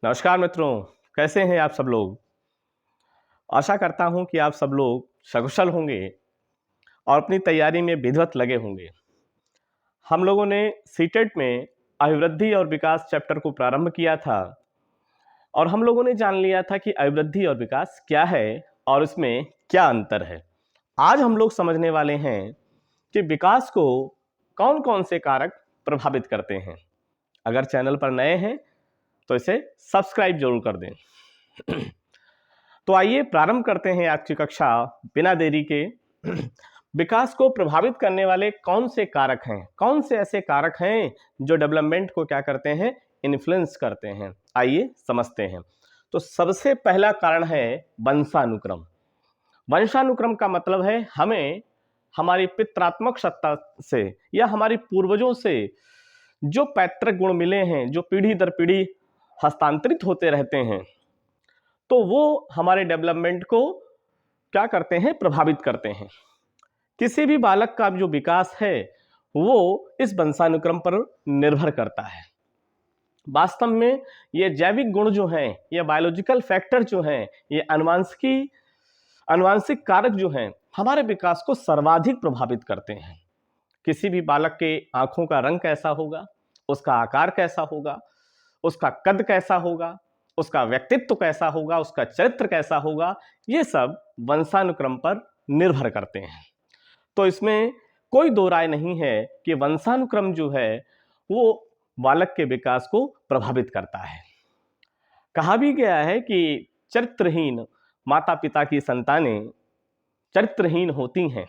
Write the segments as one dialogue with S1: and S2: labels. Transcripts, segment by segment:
S1: नमस्कार मित्रों, कैसे हैं आप सब लोग। आशा करता हूं कि आप सब लोग सकुशल होंगे और अपनी तैयारी में विधिवत लगे होंगे। हम लोगों ने सीटेट में अभिवृद्धि और विकास चैप्टर को प्रारंभ किया था और हम लोगों ने जान लिया था कि अभिवृद्धि और विकास क्या है और इसमें क्या अंतर है। आज हम लोग समझने वाले हैं कि विकास को कौन कौन से कारक प्रभावित करते हैं। अगर चैनल पर नए हैं तो इसे सब्सक्राइब जरूर कर दें। तो आइए प्रारंभ करते हैं आज की कक्षा बिना देरी के। विकास को प्रभावित करने वाले कौन से कारक हैं, कौन से ऐसे कारक हैं जो डेवलपमेंट को क्या करते हैं, इन्फ्लुएंस करते हैं। आइए समझते हैं। तो सबसे पहला कारण है वंशानुक्रम। वंशानुक्रम का मतलब है हमें हमारी पितृत्मक सत्ता से या हमारी पूर्वजों से जो पैतृक गुण मिले हैं, जो पीढ़ी दर पीढ़ी हस्तांतरित होते रहते हैं, तो वो हमारे डेवलपमेंट को क्या करते हैं, प्रभावित करते हैं। किसी भी बालक का जो विकास है वो इस वंशानुक्रम पर निर्भर करता है। वास्तव में ये जैविक गुण जो हैं, ये बायोलॉजिकल फैक्टर जो हैं, ये अनुवांशिक कारक जो हैं, हमारे विकास को सर्वाधिक प्रभावित करते हैं। किसी भी बालक के आंखों का रंग कैसा होगा, उसका आकार कैसा होगा, उसका कद कैसा होगा, उसका व्यक्तित्व कैसा होगा, उसका चरित्र कैसा होगा, ये सब वंशानुक्रम पर निर्भर करते हैं। तो इसमें कोई दो राय नहीं है कि वंशानुक्रम जो है वो बालक के विकास को प्रभावित करता है। कहा भी गया है कि चरित्रहीन माता पिता की संतानें चरित्रहीन होती हैं।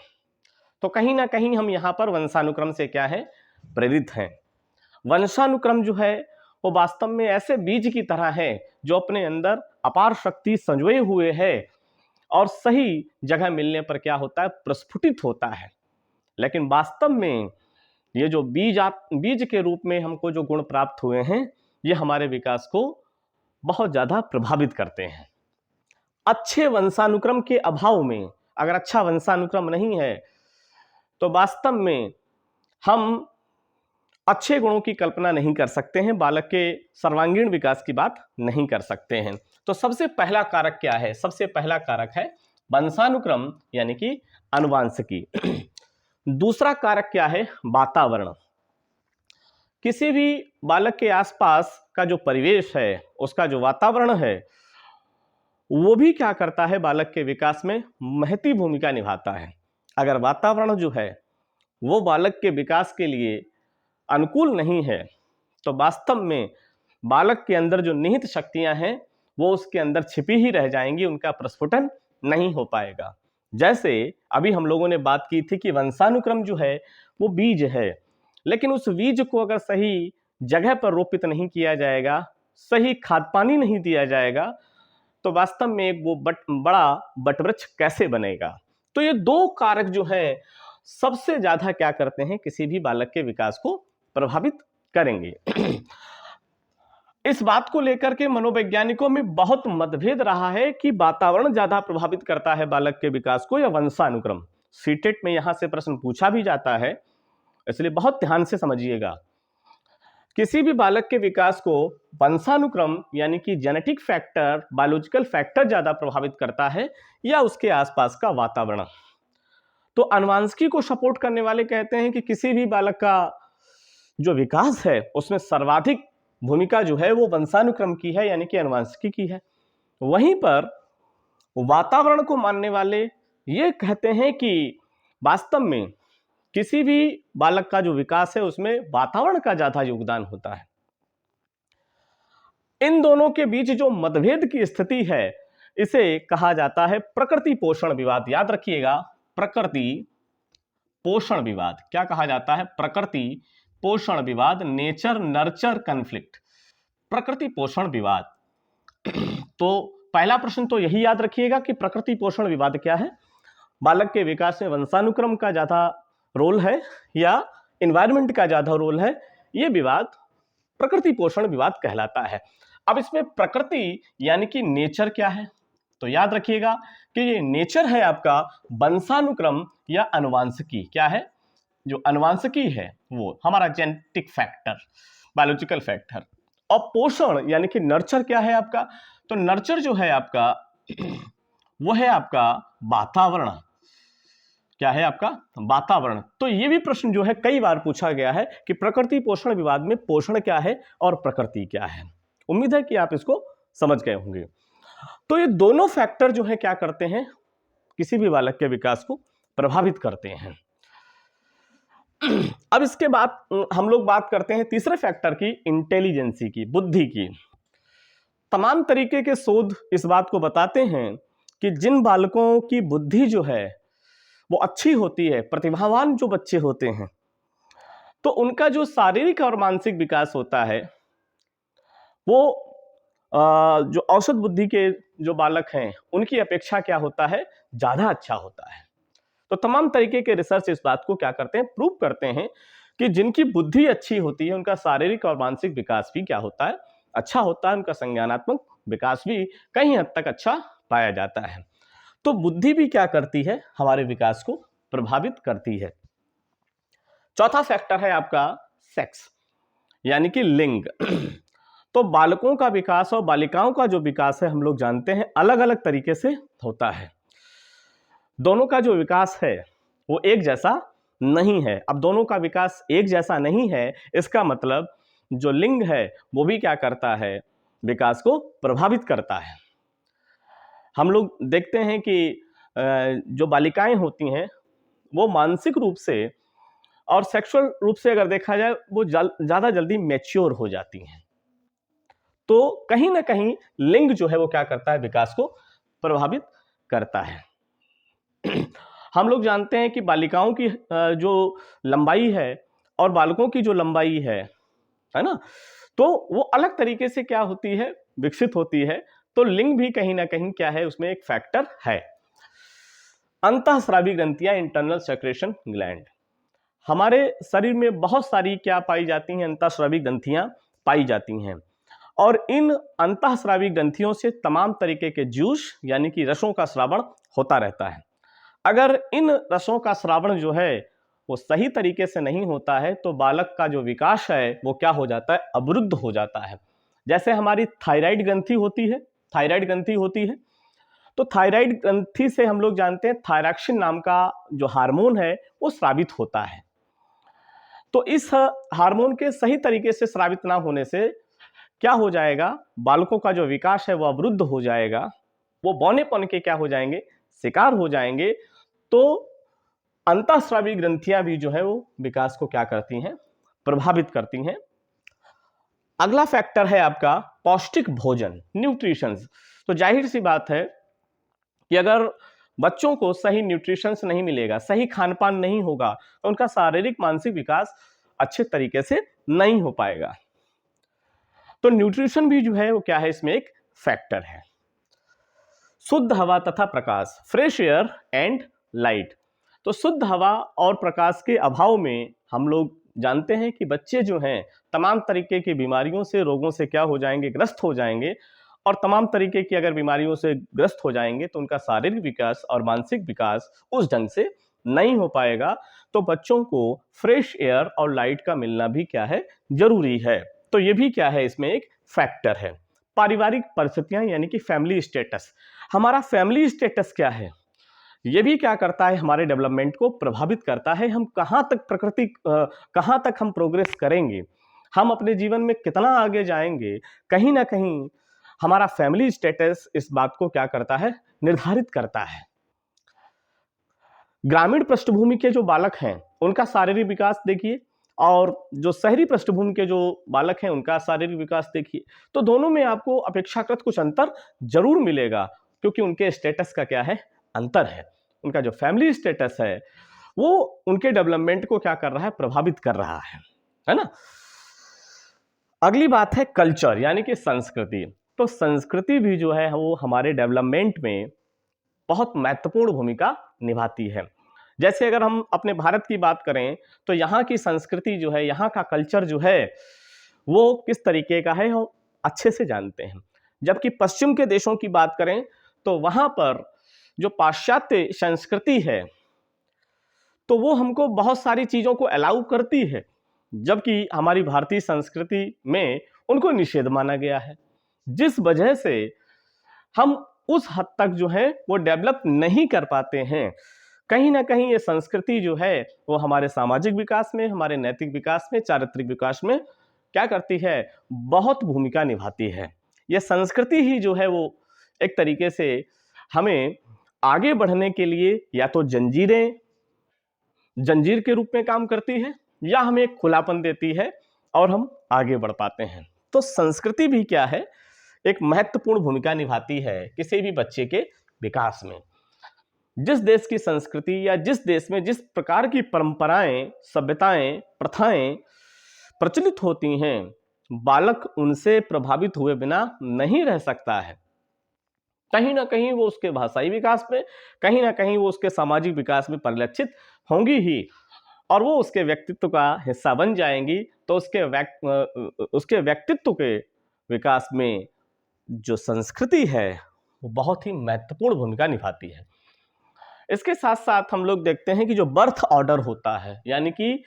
S1: तो कहीं ना कहीं हम यहाँ पर वंशानुक्रम से क्या है, प्रेरित हैं। वंशानुक्रम जो है वो वास्तव में ऐसे बीज की तरह है जो अपने अंदर अपार शक्ति संजोए हुए है और सही जगह मिलने पर क्या होता है, प्रस्फुटित होता है। लेकिन वास्तव में ये जो बीज के रूप में हमको जो गुण प्राप्त हुए हैं, ये हमारे विकास को बहुत ज़्यादा प्रभावित करते हैं। अच्छे वंशानुक्रम के अभाव में, अगर अच्छा वंशानुक्रम नहीं है तो वास्तव में हम अच्छे गुणों की कल्पना नहीं कर सकते हैं, बालक के सर्वांगीण विकास की बात नहीं कर सकते हैं। तो सबसे पहला कारक क्या है? सबसे पहला कारक है वंशानुक्रम यानी कि आनुवंशिकी। दूसरा कारक क्या है? वातावरण। किसी भी बालक के आसपास का जो परिवेश है, उसका जो वातावरण है, वो भी क्या करता है, बालक के विकास में महती भूमिका निभाता है। अगर वातावरण जो है वो बालक के विकास के लिए अनुकूल नहीं है तो वास्तव में बालक के अंदर जो निहित शक्तियां हैं वो उसके अंदर छिपी ही रह जाएंगी, उनका प्रस्फुटन नहीं हो पाएगा। जैसे अभी हम लोगों ने बात की थी कि वंशानुक्रम जो है वो बीज है, लेकिन उस बीज को अगर सही जगह पर रोपित नहीं किया जाएगा, सही खाद पानी नहीं दिया जाएगा, तो वास्तव में एक वो बड़ा वटवृक्ष कैसे बनेगा। तो ये दो कारक जो हैं सबसे ज्यादा क्या करते हैं, किसी भी बालक के विकास को प्रभावित करेंगे। इस बात को लेकर के मनोवैज्ञानिकों में बहुत मतभेद रहा है कि वातावरण ज्यादा प्रभावित करता है बालक के विकास को या वंशानुक्रम। सीटेट में यहां से प्रश्न पूछा भी जाता है, इसलिए बहुत ध्यान से समझिएगा। किसी भी बालक के विकास को वंशानुक्रम यानी कि जेनेटिक फैक्टर, बायोलॉजिकल फैक्टर ज्यादा प्रभावित करता है या उसके आसपास का वातावरण। तो आनुवंशिकी को सपोर्ट करने वाले कहते हैं कि किसी भी बालक का जो विकास है उसमें सर्वाधिक भूमिका जो है वो वंशानुक्रम की है यानी कि आनुवंशिकी की है। वहीं पर वातावरण को मानने वाले ये कहते हैं कि वास्तव में किसी भी बालक का जो विकास है उसमें वातावरण का ज्यादा योगदान होता है। इन दोनों के बीच जो मतभेद की स्थिति है इसे कहा जाता है प्रकृति पोषण विवाद। याद रखिएगा, प्रकृति पोषण विवाद। क्या कहा जाता है? प्रकृति पोषण विवाद, नेचर नर्चर कन्फ्लिक्ट, प्रकृति पोषण विवाद। तो पहला प्रश्न तो यही याद रखिएगा कि प्रकृति पोषण विवाद क्या है, बालक के विकास में वंशानुक्रम का ज्यादा रोल है या एनवायरनमेंट का ज्यादा रोल है। यह विवाद प्रकृति पोषण विवाद कहलाता है। अब इसमें प्रकृति यानी कि नेचर क्या है, तो याद रखिएगा कि ये नेचर है आपका वंशानुक्रम या आनुवंशिकी। क्या है? जो आनुवंशिकी है वो हमारा जेनेटिक फैक्टर, बायोलॉजिकल फैक्टर, और पोषण यानी कि नर्चर क्या है आपका, तो नर्चर जो है आपका वो है आपका वातावरण। क्या है आपका, वातावरण। तो ये भी प्रश्न जो है कई बार पूछा गया है कि प्रकृति पोषण विवाद में पोषण क्या है और प्रकृति क्या है। उम्मीद है कि आप इसको समझ गए होंगे। तो ये दोनों फैक्टर जो है क्या करते हैं, किसी भी बालक के विकास को प्रभावित करते हैं। अब इसके बाद हम लोग बात करते हैं तीसरे फैक्टर की, इंटेलिजेंसी की, बुद्धि की। तमाम तरीके के शोध इस बात को बताते हैं कि जिन बालकों की बुद्धि जो है वो अच्छी होती है, प्रतिभावान जो बच्चे होते हैं, तो उनका जो शारीरिक और मानसिक विकास होता है वो जो औसत बुद्धि के जो बालक हैं उनकी अपेक्षा क्या होता है, ज्यादा अच्छा होता है। तो तमाम तरीके के रिसर्च इस बात को क्या करते हैं, प्रूव करते हैं कि जिनकी बुद्धि अच्छी होती है उनका शारीरिक और मानसिक विकास भी क्या होता है, अच्छा होता है। उनका संज्ञानात्मक विकास भी कहीं हद तक अच्छा पाया जाता है। तो बुद्धि भी क्या करती है, हमारे विकास को प्रभावित करती है। चौथा फैक्टर है आपका सेक्स यानी कि लिंग। तो बालकों का विकास और बालिकाओं का जो विकास है हम लोग जानते हैं अलग अलग तरीके से होता है। दोनों का जो विकास है वो एक जैसा नहीं है। अब दोनों का विकास एक जैसा नहीं है, इसका मतलब जो लिंग है वो भी क्या करता है, विकास को प्रभावित करता है। हम लोग देखते हैं कि जो बालिकाएं होती हैं वो मानसिक रूप से और सेक्सुअल रूप से अगर देखा जाए वो ज्यादा जल्दी मैच्योर हो जाती हैं। तो कहीं ना कहीं लिंग जो है वो क्या करता है, विकास को प्रभावित करता है। हम लोग जानते हैं कि बालिकाओं की जो लंबाई है और बालकों की जो लंबाई है ना, तो वो अलग तरीके से क्या होती है, विकसित होती है। तो लिंग भी कहीं ना कहीं क्या है, उसमें एक फैक्टर है। अंतःस्रावी ग्रंथियां, इंटरनल सेक्रेशन ग्लैंड, हमारे शरीर में बहुत सारी क्या पाई जाती हैं, अंतःस्रावी ग्रंथियां पाई जाती हैं। और इन अंतःस्रावी ग्रंथियों से तमाम तरीके के जूस यानी कि रसों का स्रावण होता रहता है। अगर इन रसों का स्रावण जो है वो सही तरीके से नहीं होता है तो बालक का जो विकास है वो क्या हो जाता है, अवरुद्ध हो जाता है। जैसे हमारी थायराइड ग्रंथि होती है, थायराइड ग्रंथि होती है, तो थायराइड ग्रंथि से हम लोग जानते हैं थायरॉक्सिन नाम का जो हार्मोन है वो स्रावित होता है। तो इस हार्मोन के सही तरीके से स्रावित ना होने से क्या हो जाएगा, बालकों का जो विकास है वो अवरुद्ध हो जाएगा, वो बौनेपन के क्या हो जाएंगे, शिकार हो जाएंगे। तो अंतःस्रावी ग्रंथियां भी जो है वो विकास को क्या करती हैं, प्रभावित करती हैं। अगला फैक्टर है आपका पौष्टिक भोजन, न्यूट्रिशन। तो जाहिर सी बात है कि अगर बच्चों को सही न्यूट्रिशन नहीं मिलेगा, सही खान पान नहीं होगा, तो उनका शारीरिक मानसिक विकास अच्छे तरीके से नहीं हो पाएगा। तो न्यूट्रिशन भी जो है वो क्या है, इसमें एक फैक्टर है। शुद्ध हवा तथा प्रकाश, फ्रेश एयर एंड लाइट। तो शुद्ध हवा और प्रकाश के अभाव में हम लोग जानते हैं कि बच्चे जो हैं तमाम तरीके की बीमारियों से, रोगों से क्या हो जाएंगे, ग्रस्त हो जाएंगे। और तमाम तरीके की अगर बीमारियों से ग्रस्त हो जाएंगे तो उनका शारीरिक विकास और मानसिक विकास उस ढंग से नहीं हो पाएगा। तो बच्चों को फ्रेश एयर और लाइट का मिलना भी क्या है, जरूरी है। तो ये भी क्या है, इसमें एक फैक्टर है। पारिवारिक परिस्थितियां यानी कि फैमिली स्टेटस, हमारा फैमिली स्टेटस क्या है, ये भी क्या करता है, हमारे डेवलपमेंट को प्रभावित करता है। हम कहां तक कहां तक हम प्रोग्रेस करेंगे, हम अपने जीवन में कितना आगे जाएंगे, कहीं ना कहीं हमारा फैमिली स्टेटस इस बात को क्या करता है, निर्धारित करता है। ग्रामीण पृष्ठभूमि के जो बालक हैं उनका शारीरिक विकास देखिए, और जो शहरी पृष्ठभूमि के जो बालक हैं उनका शारीरिक विकास देखिए, तो दोनों में आपको अपेक्षाकृत कुछ अंतर जरूर मिलेगा, क्योंकि उनके स्टेटस का क्या है, अंतर है। उनका जो फैमिली स्टेटस है वो उनके डेवलपमेंट को क्या कर रहा है, प्रभावित कर रहा है ना। अगली बात है कल्चर यानी कि संस्कृति। तो संस्कृति भी जो है वो हमारे डेवलपमेंट में बहुत महत्वपूर्ण भूमिका निभाती है। जैसे अगर हम अपने भारत की बात करें तो यहाँ की संस्कृति जो है, यहाँ का कल्चर जो है वो किस तरीके का है, हम अच्छे से जानते हैं। जबकि पश्चिम के देशों की बात करें तो वहाँ पर जो पाश्चात्य संस्कृति है तो वो हमको बहुत सारी चीज़ों को अलाउ करती है, जबकि हमारी भारतीय संस्कृति में उनको निषेध माना गया है, जिस वजह से हम उस हद तक जो है वो डेवलप नहीं कर पाते हैं। कहीं ना कहीं ये संस्कृति जो है वो हमारे सामाजिक विकास में, हमारे नैतिक विकास में, चारित्रिक विकास में क्या करती है, बहुत भूमिका निभाती है। ये संस्कृति ही जो है वो एक तरीके से हमें आगे बढ़ने के लिए या तो जंजीर के रूप में काम करती है, या हमें एक खुलापन देती है और हम आगे बढ़ पाते हैं। तो संस्कृति भी क्या है, एक महत्वपूर्ण भूमिका निभाती है किसी भी बच्चे के विकास में। जिस देश की संस्कृति या जिस देश में जिस प्रकार की परंपराएं, सभ्यताएं, प्रथाएं प्रचलित होती हैं, बालक उनसे प्रभावित हुए बिना नहीं रह सकता है। कहीं ना कहीं वो उसके भाषाई विकास में, कहीं ना कहीं वो उसके सामाजिक विकास में परिलक्षित होंगी ही, और वो उसके व्यक्तित्व का हिस्सा बन जाएंगी। तो उसके व्यक्तित्व के विकास में जो संस्कृति है वो बहुत ही महत्वपूर्ण भूमिका निभाती है। इसके साथ साथ हम लोग देखते हैं कि जो बर्थ ऑर्डर होता है, यानी कि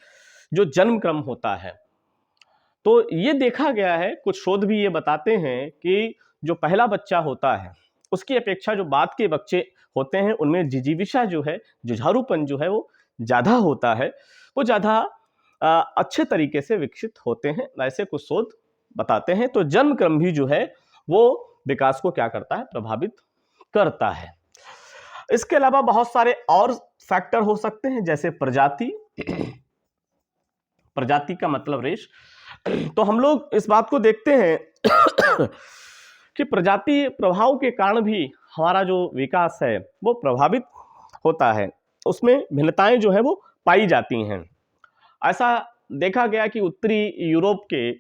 S1: जो जन्म क्रम होता है, तो ये देखा गया है, कुछ शोध भी ये बताते हैं कि जो पहला बच्चा होता है उसकी अपेक्षा जो बाद के बच्चे होते हैं उनमें जिजीविषा जो है, जुझारूपन जो है वो ज़्यादा होता है, वो ज़्यादा अच्छे तरीके से विकसित होते हैं, ऐसे कुछ शोध बताते हैं। तो जन्म क्रम भी जो है वो विकास को क्या करता है, प्रभावित करता है। इसके अलावा बहुत सारे और फैक्टर हो सकते हैं, जैसे प्रजाति प्रजाति का मतलब रेश। तो हम लोग इस बात को देखते हैं कि प्रजाति प्रभाव के कारण भी हमारा जो विकास है वो प्रभावित होता है, उसमें भिन्नताएं जो है वो पाई जाती हैं। ऐसा देखा गया कि उत्तरी यूरोप के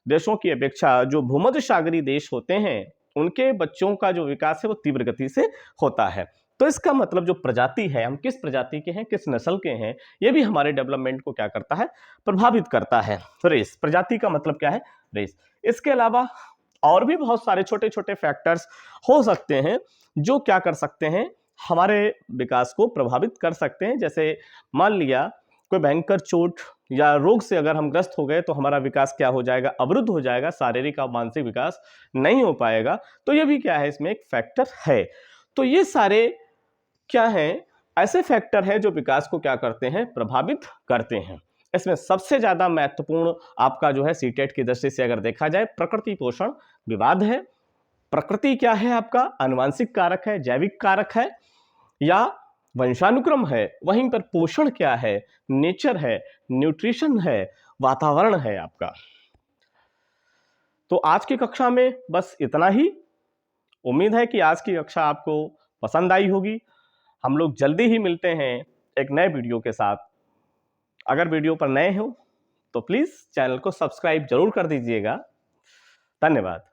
S1: देशों की अपेक्षा जो भूमध्य सागरीय देश होते हैं उनके बच्चों का जो विकास है वो तीव्र गति से होता है। तो इसका मतलब जो प्रजाति है, हम किस प्रजाति के हैं, किस नस्ल के हैं, ये भी हमारे डेवलपमेंट को क्या करता है, प्रभावित करता है। रेस, प्रजाति का मतलब क्या है, रेस। इसके अलावा और भी बहुत सारे छोटे छोटे फैक्टर्स हो सकते हैं जो क्या कर सकते हैं, हमारे विकास को प्रभावित कर सकते हैं। जैसे मान लिया कोई भयंकर चोट या रोग से अगर हम ग्रस्त हो गए तो हमारा विकास क्या हो जाएगा, अवरुद्ध हो जाएगा, शारीरिक और मानसिक विकास नहीं हो पाएगा। तो ये भी क्या है, इसमें एक फैक्टर है। तो ये सारे क्या हैं, ऐसे फैक्टर हैं जो विकास को क्या करते हैं, प्रभावित करते हैं। इसमें सबसे ज्यादा महत्वपूर्ण आपका जो है सीटेट की दृष्टि से अगर देखा जाए, प्रकृति पोषण विवाद है। प्रकृति क्या है आपका, आनुवांशिक कारक है, जैविक कारक है या वंशानुक्रम है। वहीं पर पोषण क्या है, नेचर है, न्यूट्रिशन है, वातावरण है आपका। तो आज की कक्षा में बस इतना ही। उम्मीद है कि आज की कक्षा आपको पसंद आई होगी। हम लोग जल्दी ही मिलते हैं एक नए वीडियो के साथ। अगर वीडियो पर नए हो तो प्लीज चैनल को सब्सक्राइब जरूर कर दीजिएगा। धन्यवाद।